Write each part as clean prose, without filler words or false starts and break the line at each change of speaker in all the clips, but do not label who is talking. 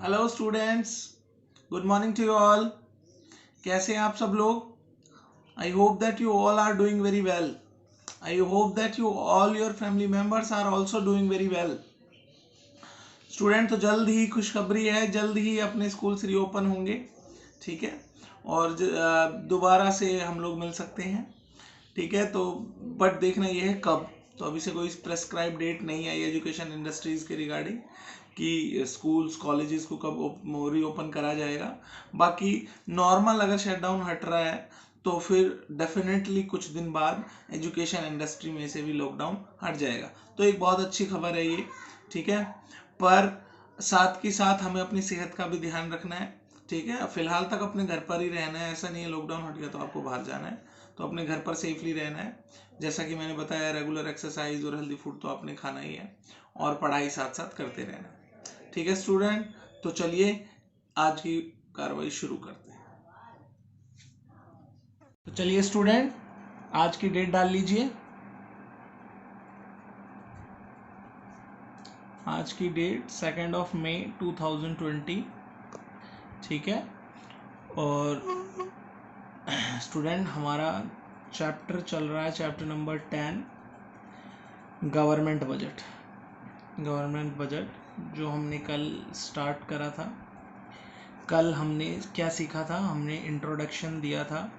Hello students, good morning to you all. कैसे हैं आप सब लोग? I hope that you all are doing very well. I hope that you all your family members are also doing very well. Student, तो जल्द ही खुशखबरी है, जल्द ही अपने स्कूल्स रीओपन होंगे, ठीक है, और दोबारा से हम लोग मिल सकते हैं, ठीक है। तो बट देखना ये है कब। तो अभी से कोई प्रेस्क्राइब डेट नहीं आई एजुकेशन इंडस्ट्रीज के रिगार्डिंग कि स्कूल्स कॉलेजेस को कब रीओपन करा जाएगा। बाकी नॉर्मल अगर शटडाउन हट रहा है तो फिर डेफिनेटली कुछ दिन बाद एजुकेशन इंडस्ट्री में से भी लॉकडाउन हट जाएगा। तो एक बहुत अच्छी खबर है ये, ठीक है। पर साथ के साथ हमें अपनी सेहत का भी ध्यान रखना है, ठीक है। फिलहाल तक अपने घर पर ही रहना है, ऐसा नहीं है लॉकडाउन हट गया तो आपको बाहर जाना है। तो अपने घर पर सेफली रहना है। जैसा कि मैंने बताया, रेगुलर एक्सरसाइज और हेल्दी फूड तो आपने खाना ही है, और पढ़ाई साथ साथ करते रहना है, ठीक है स्टूडेंट। तो चलिए आज की कार्रवाई शुरू करते हैं। तो चलिए स्टूडेंट, आज की डेट डाल लीजिए। आज की डेट 2 मई 2020, ठीक है। और स्टूडेंट, हमारा चैप्टर चल रहा है, chapter number 10, government budget. Government budget जो हमने कल स्टार्ट करा था। कल हमने क्या सीखा था? हमने इंट्रोडक्शन दिया था।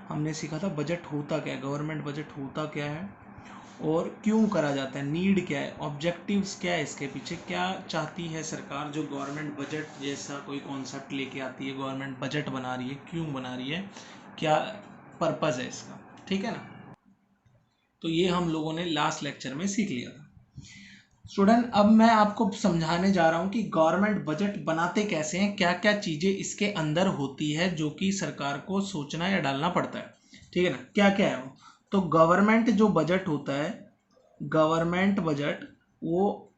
हमने सीखा था बजट होता क्या है, गवर्नमेंट बजट होता क्या है और क्यों करा जाता है, नीड क्या है, ऑब्जेक्टिव्स क्या है, इसके पीछे क्या चाहती है सरकार जो गवर्नमेंट बजट जैसा कोई कॉन्सेप्ट लेके आती है, गवर्नमेंट बजट बना रही है, क्यों बना रही है, क्या पर्पज़ है इसका, ठीक है ना। तो ये हम लोगों ने लास्ट लेक्चर में सीख लिया था। स्टूडेंट, अब मैं आपको समझाने जा रहा हूँ कि गवर्नमेंट बजट बनाते कैसे हैं, क्या क्या चीज़ें इसके अंदर होती है जो कि सरकार को सोचना या डालना पड़ता है, ठीक है ना। क्या क्या है वो? तो गवर्नमेंट जो बजट होता है, गवर्नमेंट बजट, वो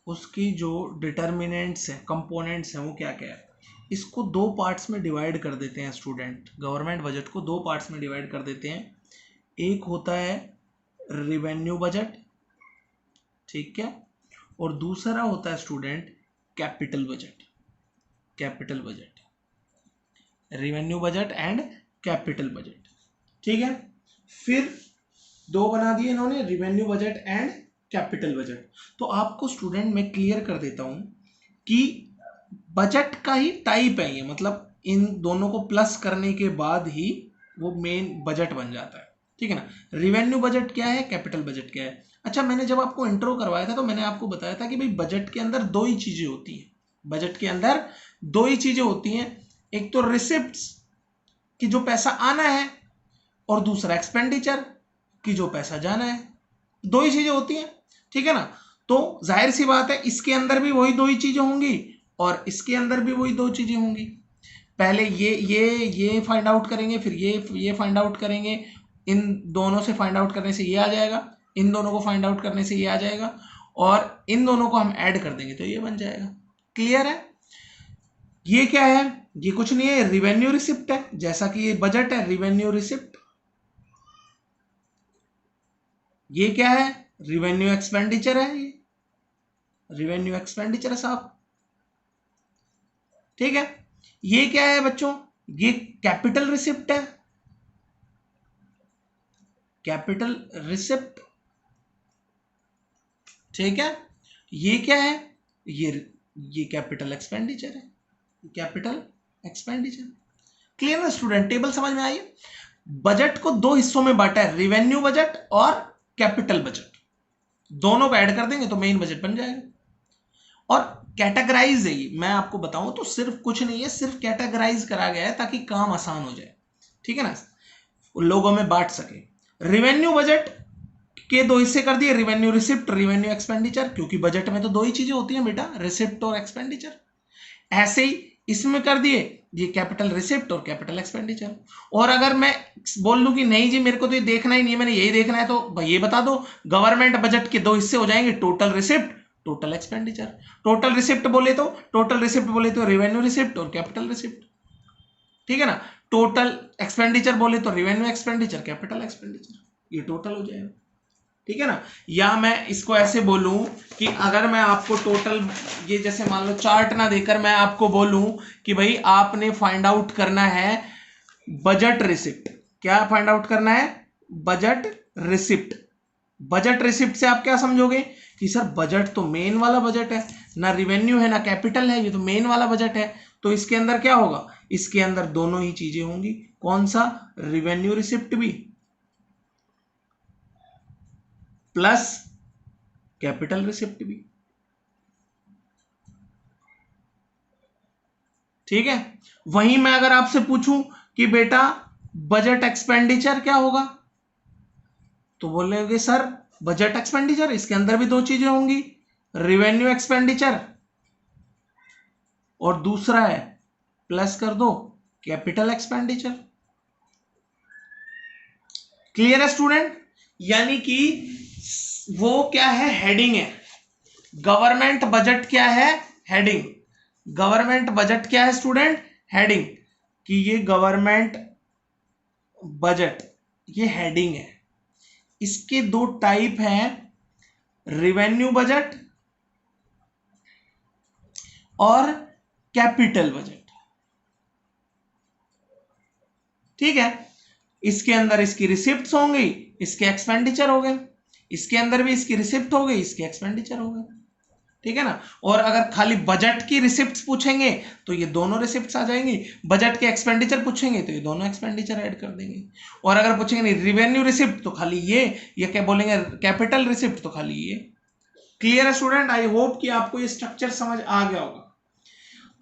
उसकी जो डिटर्मिनेंट्स हैं, कंपोनेंट्स हैं, वो क्या क्या है, इसको दो पार्ट्स में डिवाइड कर देते हैं स्टूडेंट। गवर्नमेंट बजट को दो पार्ट्स में डिवाइड कर देते हैं। एक होता है रिवेन्यू बजट, ठीक है, और दूसरा होता है student capital budget. Capital budget, revenue budget and capital budget, ठीक है। फिर दो बना दिए इन्होंने, revenue budget and capital budget. तो आपको स्टूडेंट मैं क्लियर कर देता हूं कि बजट का ही टाइप है ये, मतलब इन दोनों को प्लस करने के बाद ही वो मेन बजट बन जाता है, ठीक है ना। रिवेन्यू बजट क्या है, कैपिटल बजट क्या है? अच्छा, मैंने जब आपको इंट्रो करवाया था तो मैंने आपको बताया था कि भाई बजट के अंदर दो ही चीजें होती हैं। बजट के अंदर दो ही चीजें होती हैं, एक तो रिसिप्ट्स कि जो पैसा आना है, और दूसरा एक्सपेंडिचर कि जो पैसा जाना है। दो ही चीजें होती हैं, ठीक है ना। तो जाहिर सी बात है इसके अंदर भी वही दो ही चीजें होंगी और इसके अंदर भी वही दो चीजें होंगी। पहले ये फाइंड आउट करेंगे, फिर ये फाइंड आउट करेंगे। इन दोनों से फाइंड आउट करने से ये आ जाएगा, इन दोनों को फाइंड आउट करने से ये आ जाएगा, और इन दोनों को हम ऐड कर देंगे तो ये बन जाएगा। क्लियर है? ये क्या है? ये कुछ नहीं है, रिवेन्यू रिसिप्ट है, जैसा कि ये बजट है, रिवेन्यू रिसिप्ट। ये क्या है? रिवेन्यू एक्सपेंडिचर है, ये रिवेन्यू एक्सपेंडिचर है साहब, ठीक है। ये क्या है बच्चों? ये कैपिटल रिसिप्ट है, कैपिटल रिसिप्ट, ठीक है। ये क्या है? ये कैपिटल एक्सपेंडिचर है, कैपिटल एक्सपेंडिचर। क्लियर ना स्टूडेंट? टेबल समझ में आई? बजट को दो हिस्सों में बांटा है, रिवेन्यू बजट और कैपिटल बजट। दोनों को ऐड कर देंगे तो मेन बजट बन जाएगा। और कैटेगराइज है ये, मैं आपको बताऊं तो सिर्फ कुछ नहीं है, सिर्फ कैटेगराइज करा गया है ताकि काम आसान हो जाए, ठीक है ना, लोगों में बांट सके। रिवेन्यू बजट के दो हिस्से कर दिए, रिवेन्यू रिसिप्ट, रिवेन्यू एक्सपेंडिचर, क्योंकि बजट में तो दो ही चीजें होती हैं बेटा, रिसिप्ट और एक्सपेंडिचर। ऐसे ही इसमें कर दिए, ये कैपिटल रिसिप्ट और कैपिटल एक्सपेंडिचर। और अगर मैं बोल लूं कि नहीं जी मेरे को तो ये देखना ही नहीं है, मैंने यही देखना है, तो भाई ये बता दो, गवर्नमेंट बजट के दो हिस्से हो जाएंगे, total receipt, total expenditure. Total receipt बोले तो रिवेन्यू रिसिप्ट और कैपिटल रिसिप्ट, ठीक है ना। टोटल एक्सपेंडिचर बोले तो रिवेन्यू एक्सपेंडिचर, कैपिटल एक्सपेंडिचर, ये टोटल हो जाएगा। ठीक है ना। या मैं इसको ऐसे बोलूं कि अगर मैं आपको टोटल ये जैसे मान लो चार्ट ना देकर मैं आपको बोलूं कि भाई आपने फाइंड आउट करना है बजट रिसिप्ट। क्या फाइंड आउट करना है? Budget receipt. बजट रिसिप्ट से आप क्या समझोगे कि सर बजट तो मेन वाला बजट है, ना रिवेन्यू है ना कैपिटल है, ये तो मेन वाला बजट है। तो इसके अंदर क्या होगा? इसके अंदर दोनों ही चीजें होंगी। कौन सा? रिवेन्यू रिसिप्ट भी प्लस कैपिटल रिसिप्ट भी। ठीक है। वहीं मैं अगर आपसे पूछूं कि बेटा बजट एक्सपेंडिचर क्या होगा, तो बोलेगे सर बजट एक्सपेंडिचर इसके अंदर भी दो चीजें होंगी, रिवेन्यू एक्सपेंडिचर और दूसरा है प्लस कर दो कैपिटल एक्सपेंडिचर। क्लियर है स्टूडेंट? यानी कि वो क्या है? हेडिंग है। गवर्नमेंट बजट क्या है? हेडिंग। गवर्नमेंट बजट क्या है स्टूडेंट? हेडिंग। कि ये गवर्नमेंट बजट ये हेडिंग है। इसके दो टाइप हैं, रिवेन्यू बजट और कैपिटल बजट। ठीक है। इसके अंदर इसकी रिसिप्ट्स होंगी, इसके एक्सपेंडिचर हो गए, इसके अंदर भी इसकी रिसिप्ट हो गई, इसके एक्सपेंडिचर हो गए। ठीक है ना। और अगर खाली बजट की रिसिप्ट्स पूछेंगे तो ये दोनों रिसिप्ट्स आ जाएंगी, बजट के एक्सपेंडिचर पूछेंगे तो ये दोनों एक्सपेंडिचर ऐड कर देंगे। और अगर पूछेंगे नहीं रिवेन्यू रिसिप्ट तो खाली ये क्या बोलेंगे कैपिटल रिसिप्ट तो खाली ये। क्लियर है स्टूडेंट? आई होप कि आपको ये स्ट्रक्चर समझ आ गया होगा।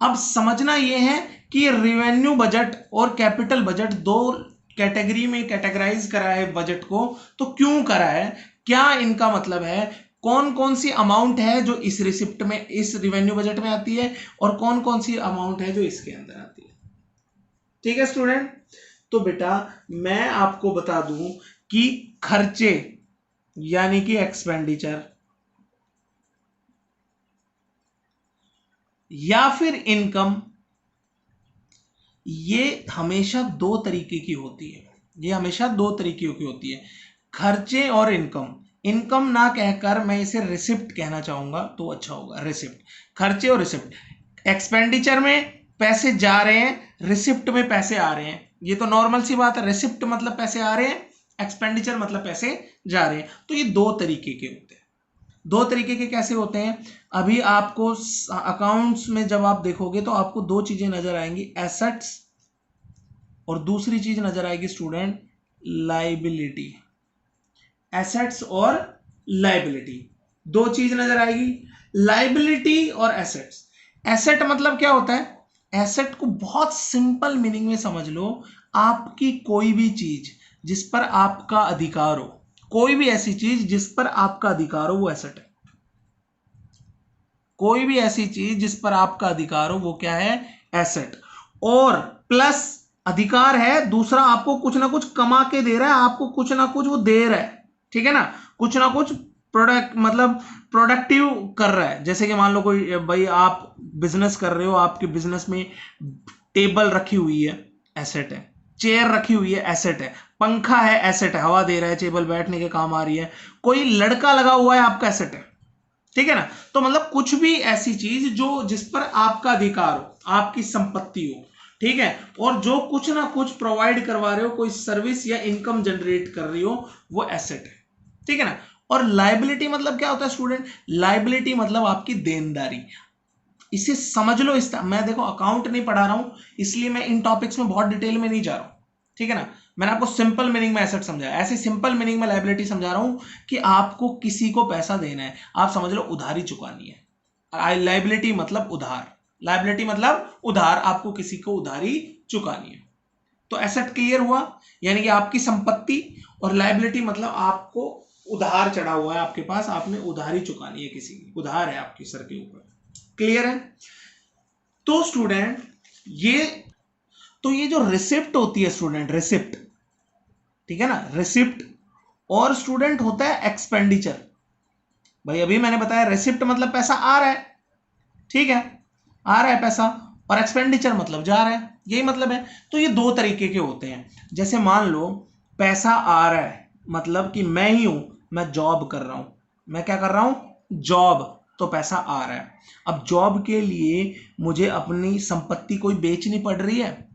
अब समझना ये है कि रिवेन्यू बजट और कैपिटल बजट दो कैटेगरी में कैटेगराइज करा है बजट को, तो क्यों करा है, क्या इनका मतलब है, कौन कौन सी अमाउंट है जो इस रिसिप्ट में इस रिवेन्यू बजट में आती है और कौन कौन सी अमाउंट है जो इसके अंदर आती है। ठीक है स्टूडेंट। तो बेटा मैं आपको बता दूं कि खर्चे यानी कि एक्सपेंडिचर या फिर इनकम ये हमेशा दो तरीके की होती है। ये हमेशा दो तरीके की होती है, खर्चे और इनकम। इनकम ना कहकर मैं इसे रिसिप्ट कहना चाहूंगा तो अच्छा होगा, रिसिप्ट। खर्चे और रिसिप्ट। एक्सपेंडिचर में पैसे जा रहे हैं, रिसिप्ट में पैसे आ रहे हैं, ये तो नॉर्मल सी बात है। रिसिप्ट मतलब पैसे आ रहे हैं, एक्सपेंडिचर मतलब पैसे जा रहे हैं। तो ये दो तरीके के होते हैं। दो तरीके के कैसे होते हैं? अभी आपको अकाउंट्स में जब आप देखोगे तो आपको दो चीजें नजर आएंगी, एसेट्स और दूसरी चीज नजर आएगी स्टूडेंट लाइबिलिटी। एसेट्स और लाइबिलिटी दो चीज नजर आएगी, लाइबिलिटी और एसेट्स। एसेट मतलब क्या होता है? एसेट को बहुत सिंपल मीनिंग में समझ लो, आपकी कोई भी चीज जिस पर आपका अधिकार हो, कोई भी ऐसी चीज जिस पर आपका अधिकार हो वो एसेट है। कोई भी ऐसी चीज जिस पर आपका अधिकार हो वो क्या है? एसेट। और प्लस अधिकार है, दूसरा आपको कुछ ना कुछ कमा के दे रहा है, आपको कुछ ना कुछ वो दे रहा है। ठीक है ना, कुछ ना कुछ प्रोडक्ट मतलब प्रोडक्टिव कर रहा है। जैसे कि मान लो कोई भाई आप बिजनेस कर रहे हो, आपके बिजनेस में टेबल रखी हुई है, एसेट है। चेयर रखी हुई है, एसेट है। पंखा है, एसेट है, हवा दे रहा है, टेबल बैठने के काम आ रही है। कोई लड़का लगा हुआ है, आपका एसेट है। ठीक है ना। तो मतलब कुछ भी ऐसी चीज जो जिस पर आपका अधिकार हो, आपकी संपत्ति हो, ठीक है, और जो कुछ ना कुछ प्रोवाइड करवा रहे हो, कोई सर्विस या इनकम जनरेट कर रही हो, वो एसेट है। ठीक है ना। और लाइबिलिटी मतलब क्या होता है स्टूडेंट? लाइबिलिटी मतलब आपकी देनदारी। इसे समझ लो। मैं देखो अकाउंट नहीं पढ़ा रहा हूं, इसलिए मैं इन टॉपिक्स में बहुत डिटेल में नहीं जा रहा हूं। ठीक है ना। मैंने आपको सिंपल मीनिंग में एसेट समझाया, ऐसे सिंपल मीनिंग में लाइबिलिटी समझा रहा हूं कि आपको किसी को पैसा देना है, आप समझ लो उधारी चुकानी है। लाइबिलिटी मतलब उधार, लाइबिलिटी मतलब उधार, आपको किसी को उधारी चुकानी है। तो एसेट क्लियर हुआ, यानी कि आपकी संपत्ति, और लाइबिलिटी मतलब आपको उधार चढ़ा हुआ है आपके पास, आपने उधारी चुकानी है, किसी की उधार है आपके सर के ऊपर। क्लियर है? तो स्टूडेंट ये जो रिसिप्ट होती है स्टूडेंट, रिसिप्ट, ठीक है ना, रिसिप्ट, और स्टूडेंट होता है एक्सपेंडिचर। भाई अभी मैंने बताया रिसिप्ट मतलब पैसा आ रहा है, ठीक है, आ रहा है पैसा, और एक्सपेंडिचर मतलब जा रहा है, यही मतलब है। तो ये दो तरीके के होते हैं। जैसे मान लो पैसा आ रहा है, मतलब कि मैं ही हूं, मैं जॉब कर रहा हूं, मैं क्या कर रहा हूं, जॉब, तो पैसा आ रहा है। अब जॉब के लिए मुझे अपनी संपत्ति कोई बेचनी पड़ रही है,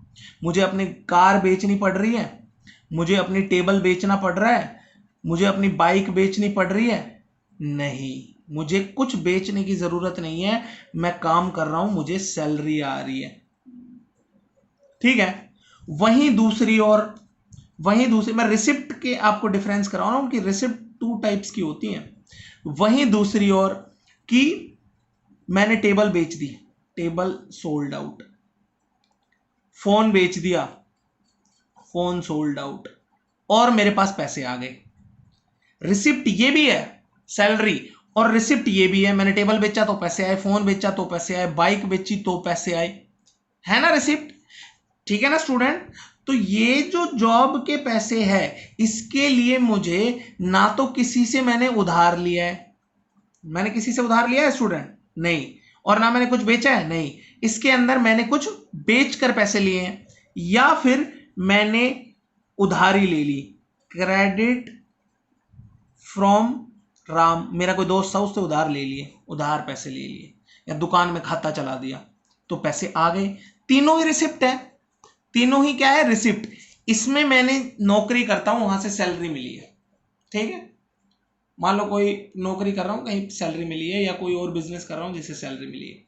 मुझे अपनी कार बेचनी पड़ रही है, मुझे अपनी टेबल बेचना पड़ रहा है, मुझे अपनी बाइक बेचनी पड़ रही है, नहीं, मुझे कुछ बेचने की जरूरत नहीं है, मैं काम कर रहा हूं, मुझे सैलरी आ रही है। ठीक है। वहीं दूसरी मैं रिसिप्ट के आपको डिफरेंस करा रहा हूं कि रिसिप्ट 2 टाइप्स की होती हैं। वहीं दूसरी ओर कि मैंने टेबल बेच दी, टेबल सोल्ड आउट, फोन बेच दिया, फोन सोल्ड आउट, और मेरे पास पैसे आ गए। रिसिप्ट ये भी है सैलरी, और रिसिप्ट ये भी है, मैंने टेबल बेचा तो पैसे आए, फोन बेचा तो पैसे आए, बाइक बेची तो पैसे आए, है ना रिसिप्ट। ठीक है ना स्टूडेंट। तो ये जो जॉब के पैसे है, इसके लिए मुझे ना तो किसी से मैंने उधार लिया है, मैंने किसी से उधार लिया है स्टूडेंट, नहीं, और ना मैंने कुछ बेचा है, नहीं, इसके अंदर मैंने कुछ बेचकर पैसे लिए हैं, या फिर मैंने उधारी ले ली, क्रेडिट फ्रॉम राम, मेरा कोई दोस्त था उससे उधार ले लिए, उधार पैसे ले लिए, या दुकान में खाता चला दिया तो पैसे आ गए। तीनों ही रिसिप्ट है, तीनों ही क्या है, रिसिप्ट। इसमें मैंने नौकरी करता हूं, वहां से सैलरी मिली है। ठीक है, मान लो कोई नौकरी कर रहा हूं, कहीं सैलरी मिली है, या कोई और बिजनेस कर रहा हूं जिससे सैलरी मिली है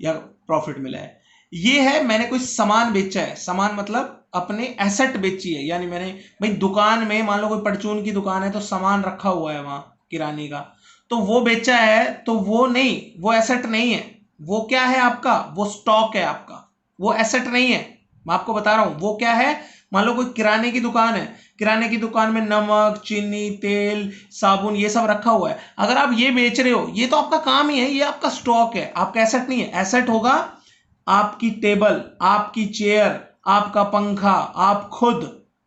या प्रॉफिट मिला है। ये है मैंने कोई सामान बेचा है, सामान मतलब अपने एसेट बेची है, यानी मैंने भाई दुकान में, मान लो कोई परचून की दुकान है तो सामान रखा हुआ है वहां किराने का, तो वो बेचा है, तो वो नहीं, वो एसेट नहीं है, वो क्या है आपका, वो स्टॉक है आपका, वो एसेट नहीं है। मैं आपको बता रहा हूं वो क्या है। मान लो कोई किराने की दुकान है, किराने की दुकान में नमक, चीनी, तेल, साबुन, ये सब रखा हुआ है, अगर आप ये बेच रहे हो, ये तो आपका काम ही है, ये आपका स्टॉक है, आपका एसेट नहीं है। एसेट होगा आपकी टेबल, आपकी चेयर, आपका पंखा, आप खुद,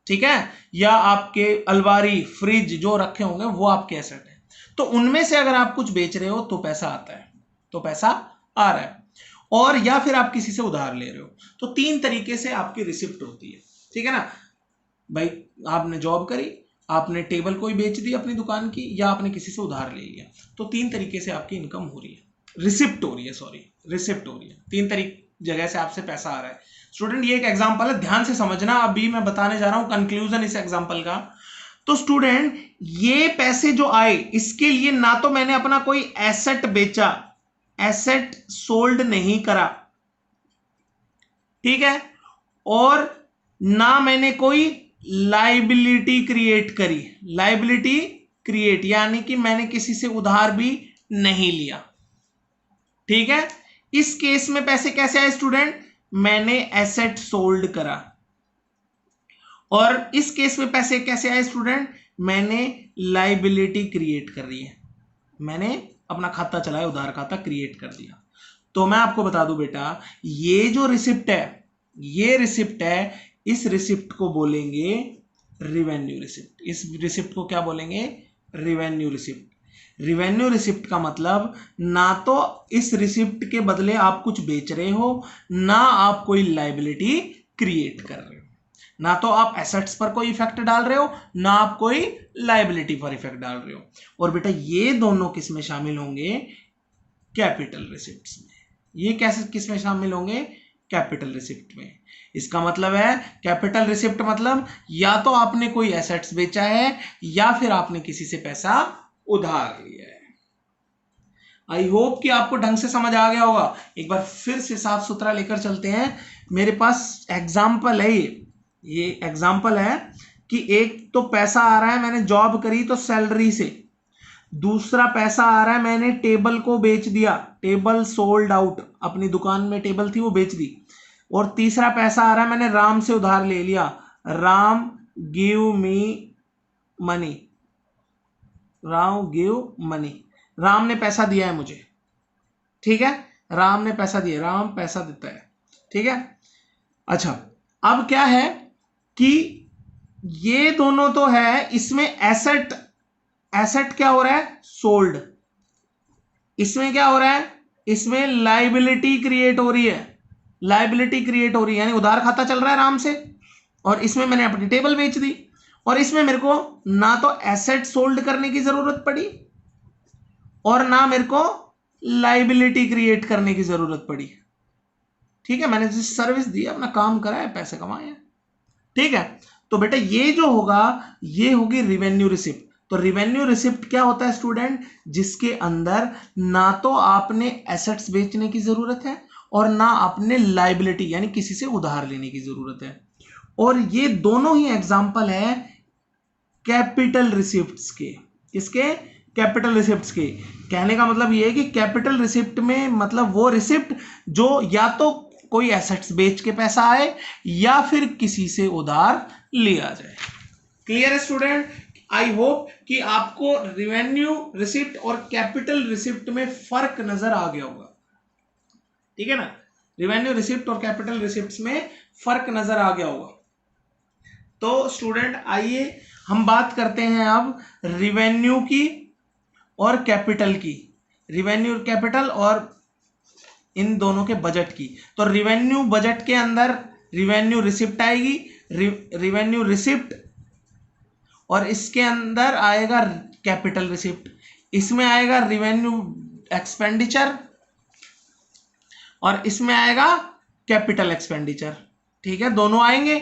ठीक है, या आपके अलमारी, फ्रिज जो रखे होंगे वो आपके एसेट है। तो उनमें से अगर आप कुछ बेच रहे हो तो पैसा आता है, तो पैसा आ रहा है, और या फिर आप किसी से उधार ले रहे हो। तो 3 तरीके से आपकी रिसिप्ट होती है। ठीक है ना भाई, आपने जॉब करी, आपने टेबल कोई बेच दी अपनी दुकान की, या आपने किसी से उधार ले लिया, तो 3 तरीके से आपकी इनकम हो रही है, रिसिप्ट हो रही है, सॉरी रिसिप्ट हो रही है, 3 जगह से आपसे पैसा आ रहा है। स्टूडेंट ये एक एग्जांपल है, ध्यान से समझना, अभी मैं बताने जा रहा हूं कंक्लूजन इस एग्जांपल का। तो स्टूडेंट ये पैसे जो आए, इसके लिए ना तो मैंने अपना कोई एसेट बेचा, एसेट सोल्ड नहीं करा, ठीक है, और ना मैंने कोई लाइबिलिटी क्रिएट करी, लाइबिलिटी क्रिएट यानी कि मैंने किसी से उधार भी नहीं लिया। ठीक है, इस केस में पैसे कैसे आए स्टूडेंट, मैंने एसेट सोल्ड करा। और इस केस में पैसे कैसे आए स्टूडेंट, मैंने लाइबिलिटी क्रिएट कर रही है, मैंने अपना खाता चलाया, उधार खाता क्रिएट कर दिया। तो मैं आपको बता दूं बेटा, ये जो रिसिप्ट है, ये रिसिप्ट है, इस रिसिप्ट को बोलेंगे रिवेन्यू रिसिप्ट। इस रिसिप्ट को क्या बोलेंगे, रिवेन्यू रिसिप्ट। रिवेन्यू रिसिप्ट का मतलब ना तो इस रिसिप्ट के बदले आप कुछ बेच रहे हो, ना आप कोई लाइबिलिटी क्रिएट कर रहे हो, ना तो आप एसेट्स पर कोई इफेक्ट डाल रहे हो, ना आप कोई लाइबिलिटी पर इफेक्ट डाल रहे हो। और बेटा ये दोनों किस में शामिल होंगे, कैपिटल रिसिप्ट्स में। ये कैसे किस में शामिल होंगे, कैपिटल रिसिप्ट में। इसका मतलब है कैपिटल रिसिप्ट मतलब या तो आपने कोई एसेट्स बेचा है, या फिर आपने किसी से पैसा उधार लिया है। आई होप कि आपको ढंग से समझ आ गया होगा। एक बार फिर से साफ सुथरा लेकर चलते हैं। मेरे पास एग्जाम्पल है, ये एग्जाम्पल है कि एक तो पैसा आ रहा है, मैंने जॉब करी तो सैलरी से। दूसरा पैसा आ रहा है, मैंने टेबल को बेच दिया, टेबल सोल्ड आउट, अपनी दुकान में टेबल थी वो बेच दी। और तीसरा पैसा आ रहा है, मैंने राम से उधार ले लिया, Ram give me money, Ram give money, Ram ने पैसा दिया है मुझे। ठीक है, राम ने पैसा दिया, राम पैसा देता है। ठीक है, अच्छा अब क्या है कि ये दोनों तो है, इसमें एसेट, एसेट क्या हो रहा है, सोल्ड। इसमें क्या हो रहा है, इसमें लाइबिलिटी क्रिएट हो रही है, लाइबिलिटी क्रिएट हो रही है, यानी उधार खाता चल रहा है राम से, और इसमें मैंने अपनी टेबल बेच दी। और इसमें मेरे को ना तो एसेट सोल्ड करने की जरूरत पड़ी और ना मेरे को लाइबिलिटी क्रिएट करने की जरूरत पड़ी। ठीक है, मैंने जिस सर्विस दी, अपना काम करा है, पैसे कमाए हैं। ठीक है, तो बेटा ये जो होगा ये होगी रिवेन्यू रिसिप्ट। तो रिवेन्यू रिसिप्ट क्या होता है स्टूडेंट, जिसके अंदर ना तो आपने एसेट्स बेचने की जरूरत है और ना आपने लाइबिलिटी यानी किसी से उधार लेने की जरूरत है। और ये दोनों ही एग्जांपल है कैपिटल रिसिप्ट्स के। किसके? कैपिटल रिसिप्ट्स के। कहने का मतलब ये है कि कैपिटल रिसिप्ट में मतलब वो रिसिप्ट जो या तो कोई एसेट्स बेच के पैसा आए या फिर किसी से उधार लिया जाए। क्लियर है स्टूडेंट? आई होप कि आपको रिवेन्यू रिसिप्ट और कैपिटल रिसिप्ट में फर्क नजर आ गया होगा। ठीक है ना, रिवेन्यू रिसिप्ट और कैपिटल रिसिप्ट्स में फर्क नजर आ गया होगा। तो स्टूडेंट आइए हम बात करते हैं अब रिवेन्यू की और कैपिटल की, रिवेन्यू कैपिटल और इन दोनों के बजट की। तो रिवेन्यू बजट के अंदर रिवेन्यू रिसिप्ट आएगी, रिवेन्यू रिसिप्ट, और इसके अंदर आएगा कैपिटल रिसिप्ट। इसमें आएगा रिवेन्यू एक्सपेंडिचर और इसमें आएगा कैपिटल एक्सपेंडिचर। ठीक है, दोनों आएंगे।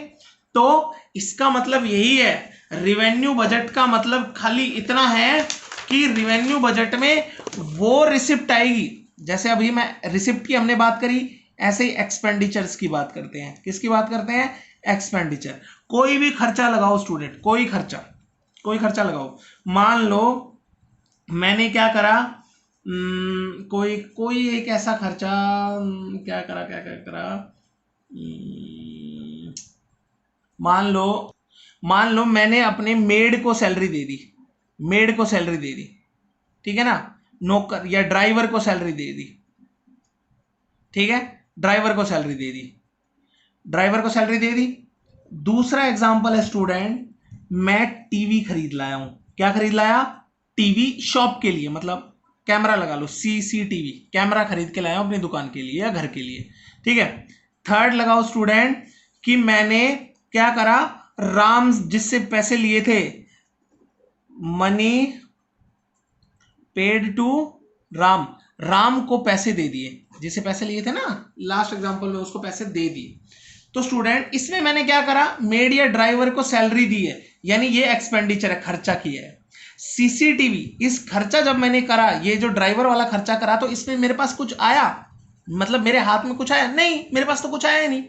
तो इसका मतलब यही है, रिवेन्यू बजट का मतलब खाली इतना है कि रिवेन्यू बजट में वो रिसिप्ट आएगी, जैसे अभी मैं रिसिप्ट की हमने बात करी, ऐसे ही एक्सपेंडिचर्स की बात करते हैं। किसकी बात करते हैं? एक्सपेंडिचर। कोई भी खर्चा लगाओ स्टूडेंट, कोई खर्चा लगाओ। मान लो मैंने क्या करा, कोई एक ऐसा खर्चा क्या करा, मान लो मैंने अपने मेड को सैलरी दे दी, ठीक है ना, नौकर या ड्राइवर को सैलरी दे दी। ठीक है, ड्राइवर को सैलरी दे दी। दूसरा एग्जांपल है स्टूडेंट, मैं टीवी खरीद लाया हूं। क्या खरीद लाया? टीवी शॉप के लिए, मतलब कैमरा लगा लो, सीसीटीवी कैमरा खरीद के लाया हूं अपनी दुकान के लिए या घर के लिए। ठीक है, थर्ड लगाओ स्टूडेंट कि मैंने क्या करा, राम जिससे पैसे लिए थे, मनी पेड टू राम को पैसे दे दिए, जिसे पैसे लिए थे ना लास्ट एग्जांपल में, उसको पैसे दे दिए। तो स्टूडेंट इसमें मैंने क्या करा, मेड या ड्राइवर को सैलरी दी है, यानी ये एक्सपेंडिचर है, खर्चा किया है। सीसीटीवी, इस खर्चा जब मैंने करा, ये जो ड्राइवर वाला खर्चा करा, तो इसमें मेरे पास कुछ आया, मतलब मेरे हाथ में कुछ आया नहीं, मेरे पास तो कुछ आया नहीं।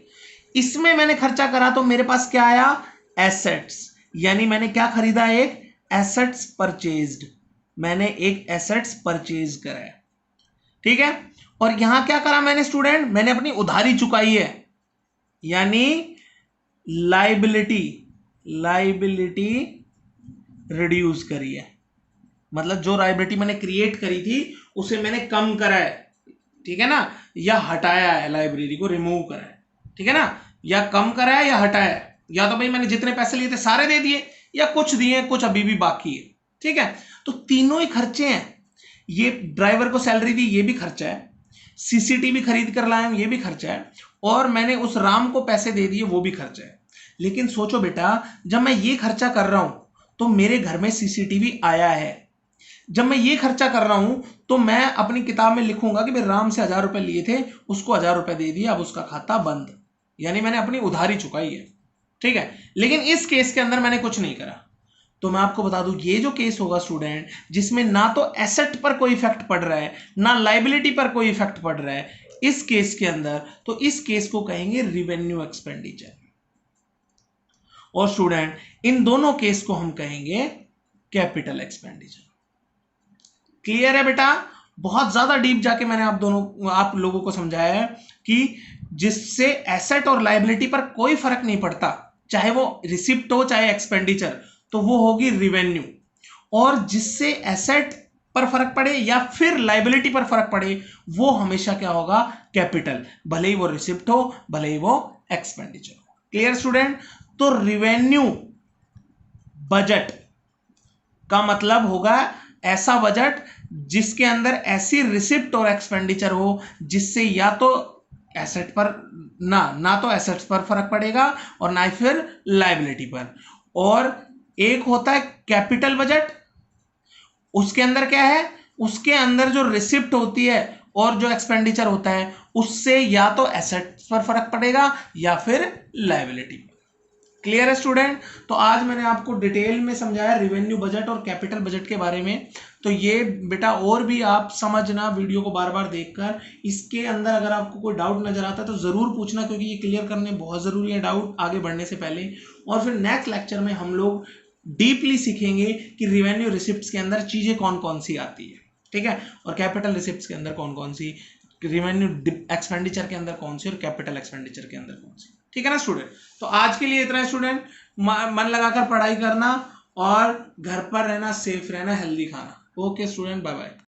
इसमें मैंने खर्चा करा तो मेरे पास क्या आया? एसेट्स, यानी मैंने क्या खरीदा? एक एसेट्स परचेज्ड, मैंने एक एसेट्स परचेज करा है। ठीक है, और यहां क्या करा मैंने स्टूडेंट, मैंने अपनी उधारी चुकाई है, यानी लाइबिलिटी रिड्यूस करी है, मतलब जो लाइबिलिटी मैंने क्रिएट करी थी उसे मैंने कम करा है। ठीक है ना, या हटाया है, लाइब्रेरी को रिमूव करा है। ठीक है ना, या कम करा है या हटाया है, या तो भाई मैंने जितने पैसे लिए थे सारे दे दिए, या कुछ दिए, कुछ अभी भी बाकी है। ठीक है, तो तीनों ही खर्चे हैं। ये ड्राइवर को सैलरी दी, ये भी खर्चा है, सीसीटीवी खरीद कर लाया ये भी खर्चा है, और मैंने उस राम को पैसे दे दिए वो भी खर्चा है। लेकिन सोचो बेटा, जब मैं ये खर्चा कर रहा हूं तो मेरे घर में सीसीटीवी आया है। जब मैं ये खर्चा कर रहा हूं तो मैं अपनी किताब में लिखूंगा कि भाई राम से 1000 रुपए लिए थे, उसको 1000 रुपए दे दिया, अब उसका खाता बंद, यानी मैंने अपनी उधारी चुकाई है। ठीक है, लेकिन इस केस के अंदर मैंने कुछ नहीं करा। तो मैं आपको बता दूं, ये जो केस होगा स्टूडेंट, जिसमें ना तो एसेट पर कोई इफेक्ट पड़ रहा है ना लाइबिलिटी पर कोई इफेक्ट पड़ रहा है, इस केस के अंदर, तो इस केस को कहेंगे रिवेन्यू एक्सपेंडिचर। और स्टूडेंट इन दोनों केस को हम कहेंगे कैपिटल एक्सपेंडिचर। क्लियर है बेटा? बहुत ज्यादा डीप जाके मैंने आप लोगों को समझाया है कि जिससे एसेट और लाइबिलिटी पर कोई फर्क नहीं पड़ता, चाहे वो रिसिप्ट हो चाहे एक्सपेंडिचर, तो वो होगी रिवेन्यू। और जिससे एसेट पर फर्क पड़े या फिर लाइबिलिटी पर फर्क पड़े, वो हमेशा क्या होगा? कैपिटल, भले ही वो रिसिप्ट हो भले ही वो एक्सपेंडिचर हो। Clear student? तो रिवेन्यू बजट का मतलब होगा ऐसा बजट जिसके अंदर ऐसी रिसिप्ट और एक्सपेंडिचर हो जिससे या तो एसेट पर ना तो एसेट्स पर फर्क पड़ेगा और ना ही फिर लायबिलिटी पर। और एक होता है कैपिटल बजट, उसके अंदर क्या है, उसके अंदर जो रिसिप्ट होती है और जो एक्सपेंडिचर होता है उससे या तो एसेट्स पर फर्क पड़ेगा या फिर लायबिलिटी पर। क्लियर है स्टूडेंट? तो आज मैंने आपको डिटेल में समझाया रिवेन्यू बजट और कैपिटल बजट के बारे में। तो ये बेटा और भी आप समझना वीडियो को बार बार देखकर। इसके अंदर अगर आपको कोई डाउट नजर आता है तो जरूर पूछना, क्योंकि ये क्लियर करने बहुत जरूरी है डाउट आगे बढ़ने से पहले। और फिर नेक्स्ट लेक्चर में हम लोग डीपली सीखेंगे कि रिवेन्यू रिसिप्ट्स के अंदर चीजें कौन कौन सी आती है, ठीक है, और कैपिटल रिसिप्ट्स के अंदर कौन कौन सी, रिवेन्यू एक्सपेंडिचर के अंदर कौन सी और कैपिटल एक्सपेंडिचर के अंदर कौन सी। ठीक है ना स्टूडेंट? तो आज के लिए इतना है स्टूडेंट। मन लगाकर पढ़ाई करना और घर पर रहना, सेफ रहना, हेल्दी खाना। Okay student, bye bye.